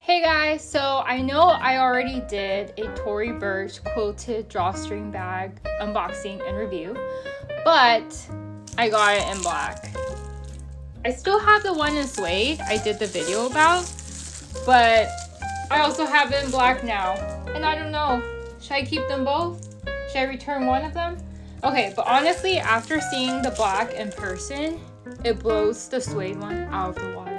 Hey guys, so I know I already did a Tory Burch quilted drawstring bag unboxing and review, but I got it in black. I still have the one in suede I did the video about, but I also have it in black now. And I don't know, should I keep them both? Should I return one of them? Okay, but honestly, after seeing the black in person, it blows the suede one out of the water.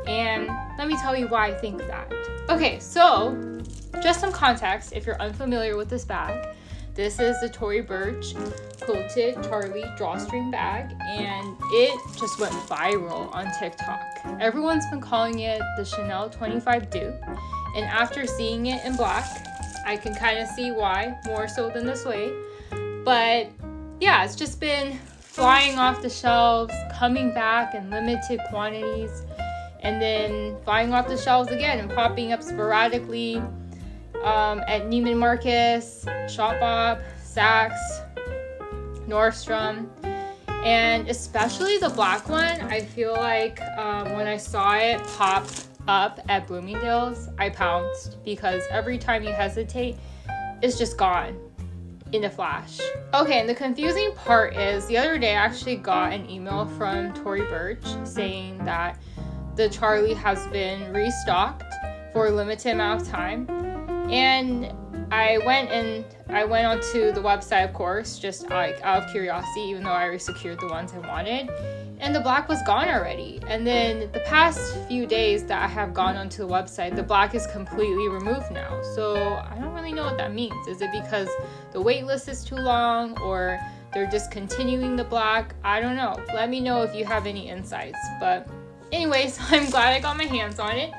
And let me tell you why I think that. Okay, so just some context if you're unfamiliar with this bag. This is the Tory Burch Quilted Charlie drawstring bag, and it just went viral on TikTok. Everyone's been calling it the Chanel 25 dupe, and after seeing it in black, I can kind of see why, more so than the suede. But yeah, it's just been flying off the shelves, coming back in limited quantities, and then flying off the shelves again and popping up sporadically at Neiman Marcus, Shopbop, Saks, Nordstrom. And especially the black one, I feel like when I saw it pop up at Bloomingdale's, I pounced, because every time you hesitate, it's just gone in a flash. Okay, and the confusing part is the other day I actually got an email from Tory Burch saying that the Charlie has been restocked for a limited amount of time. And I went onto the website, of course, just like out of curiosity, even though I already secured the ones I wanted. And the black was gone already. And then the past few days that I have gone onto the website, the black is completely removed now. So I don't really know what that means. Is it because the wait list is too long, or they're discontinuing the black? I don't know. Let me know if you have any insights. But anyways, I'm glad I got my hands on it,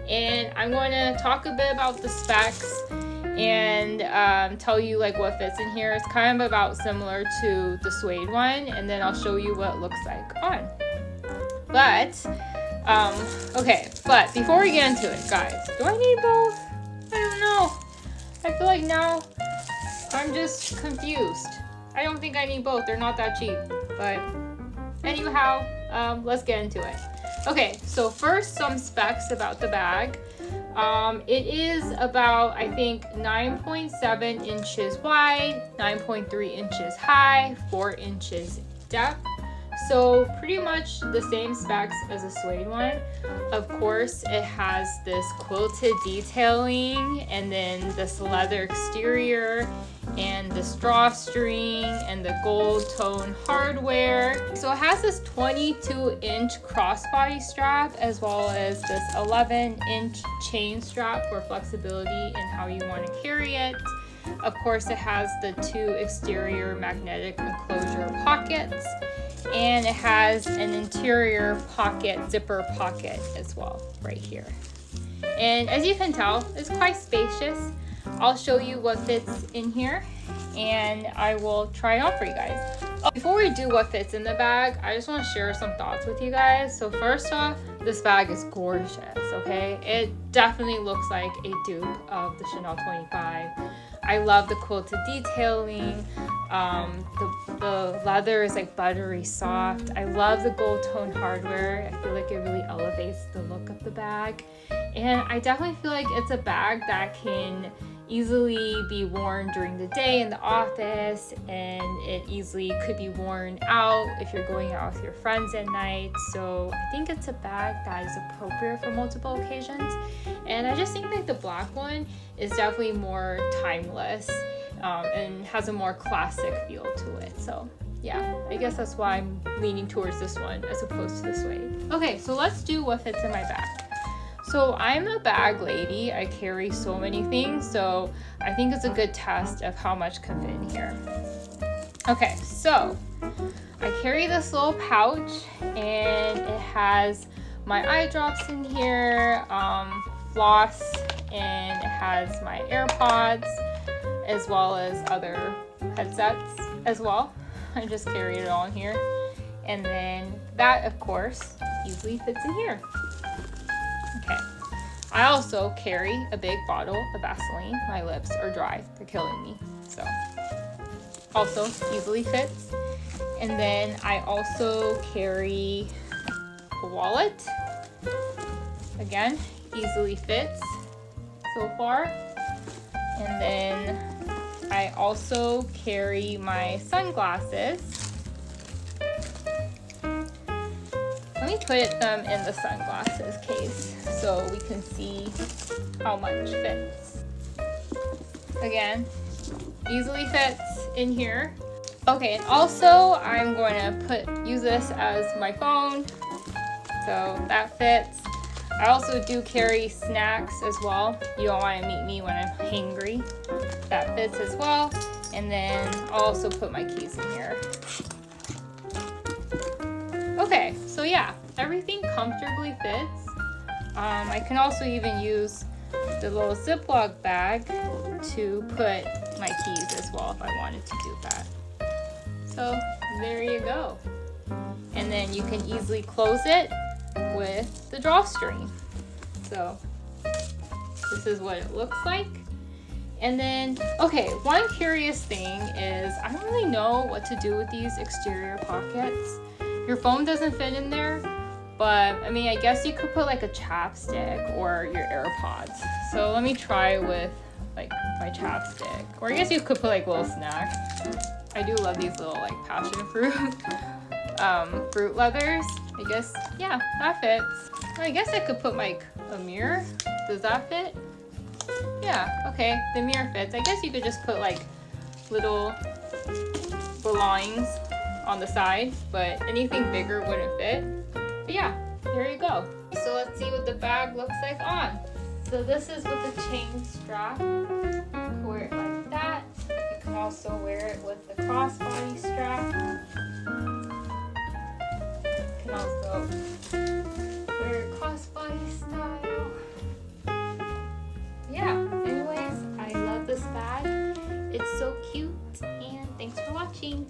and I'm going to talk a bit about the specs and tell you like what fits in here. It's kind of about similar to the suede one, and then I'll show you what it looks like on. But okay, but before we get into it, guys, do I need both? I don't know. I feel like now I'm just confused. I don't think I need both. They're not that cheap. But anyhow, let's get into it. Okay, so first, some specs about the bag. It is about, I think, 9.7 inches wide, 9.3 inches high, 4 inches depth. So pretty much the same specs as a suede one. Of course, it has this quilted detailing, and then this leather exterior, and this drawstring, and the gold tone hardware. So it has this 22-inch crossbody strap, as well as this 11-inch chain strap for flexibility in how you want to carry it. Of course, it has the 2 exterior magnetic enclosure pockets, and it has an interior pocket, zipper pocket as well, right here. And as you can tell, it's quite spacious. I'll show you what fits in here, and I will try it on for you guys. Before we do what fits in the bag, I just want to share some thoughts with you guys. So first off, this bag is gorgeous, okay? It definitely looks like a dupe of the Chanel 25. I love the quilted detailing. The leather is like buttery soft. I love the gold tone hardware. I feel like it really elevates the look of the bag. And I definitely feel like it's a bag that can easily be worn during the day in the office, and it easily could be worn out if you're going out with your friends at night. So I think it's a bag that is appropriate for multiple occasions. And I just think like the black one is definitely more timeless and has a more classic feel to it. So yeah, I guess that's why I'm leaning towards this one as opposed to the suede. Okay, so let's do what fits in my bag. So I'm a bag lady. I carry so many things, so I think it's a good test of how much can fit in here. Okay, so I carry this little pouch, and it has my eye drops in here, floss, and it has my AirPods, as well as other headsets as well. I just carry it all in here. And then that, of course, easily fits in here. Okay. I also carry a big bottle of Vaseline. My lips are dry. They're killing me. So, also easily fits. And then I also carry a wallet. Again, easily fits so far. And then I also carry my sunglasses. Let me put them in the sunglasses case so we can see how much fits. Again, easily fits in here. Okay, and also I'm going to use this as my phone, so that fits. I also do carry snacks as well. You don't want to meet me when I'm hangry. That fits as well. And then I'll also put my keys in here. Okay, so yeah, everything comfortably fits. I can also even use the little Ziploc bag to put my keys as well if I wanted to do that. So there you go. And then you can easily close it with the drawstring. So this is what it looks like. And then, okay, one curious thing is I don't really know what to do with these exterior pockets. Your phone doesn't fit in there, but I mean, I guess you could put like a chapstick or your AirPods. So let me try with like my chapstick. Or I guess you could put like little snacks. I do love these little like passion fruit fruit leathers. I guess, yeah, that fits. I guess I could put like a mirror. Does that fit? Yeah, okay, the mirror fits. I guess you could just put like little belongings on the side, but anything bigger wouldn't fit. But yeah, there you go. So let's see what the bag looks like on. So this is with the chain strap. You can wear it like that. You can also wear it with the crossbody strap. You can also wear it crossbody style. Yeah, anyways, I love this bag. It's so cute, and thanks for watching.